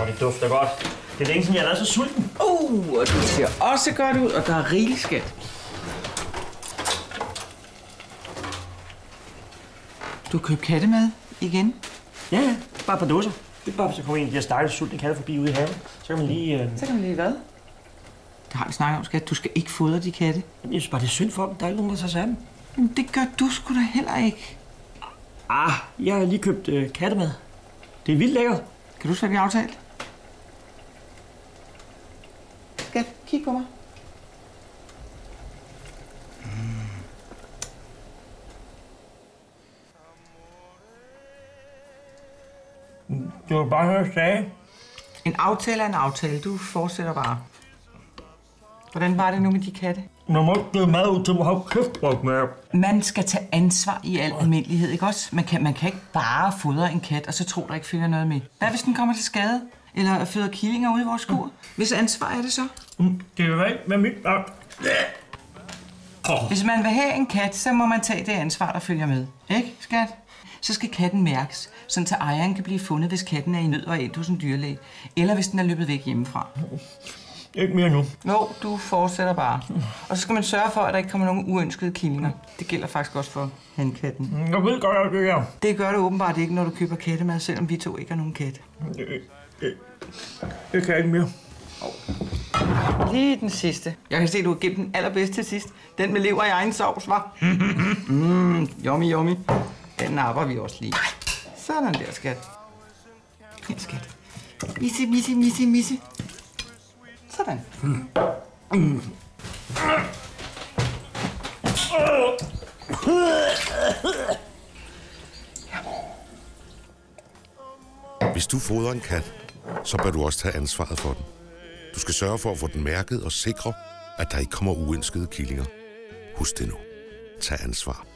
Og det dufter godt. Det er længe siden, jeg har været så sulten. Og du ser også godt ud, og der er rigeligt skat. Du har købt kattemad igen? Ja, bare et par dåser. Det er bare, hvis der kommer en af de her stakkels sultne katte forbi ude i haven. Så kan man lige... Så kan man lige hvad? Det har vi snakket om, skat. Du skal ikke fodre de katte. Jeg synes bare, det er synd for dem. Der er ikke nogen, der tager sig af dem. Men det gør du sgu da heller ikke. Jeg har lige købt kattemad. Det er vildt lækkert. Kan du så blive aftalt? Skat, kig på mig. Det var bare noget, jeg sagde. En aftale er en aftale. Du fortsætter bare. Hvordan var det nu med de katte? Man må ikke give mad ud til at have kæft med. Man skal tage ansvar i al almindelighed, ikke også? Man kan ikke bare fodre en kat, og så tro, der ikke følger noget med. Hvad hvis den kommer til skade? Eller føder killinger ude i vores skur? Hvis ansvar er det så? Det er jo ikke med mit nok. Hvis man vil have en kat, så må man tage det ansvar, der følger med. Ikke, skat? Så skal katten mærkes, sådan så ejeren kan blive fundet, hvis katten er i nød og endt hos en dyrlæge. Eller hvis den er løbet væk hjemmefra. Ikke mere nu. Jo, du fortsætter bare. Og så skal man sørge for, at der ikke kommer nogen uønskede killinger. Det gælder faktisk også for hankatten. Jeg ved godt, at det er. Det gør det åbenbart ikke, når du køber kattemad, selvom vi to ikke har nogen kat. Det kan jeg ikke mere. Lige den sidste. Jeg kan se, at du har gemt den allerbedste til sidst. Den med lever i egen sovs, var. Yummy, yummy. Den napper vi også lige. Sådan der, skat. Her, skat. Misse. Sådan. Hvis du fodrer en kat, så bør du også tage ansvaret for den. Du skal sørge for at få den mærket og sikre, at der ikke kommer uønskede killinger. Husk det nu. Tag ansvar.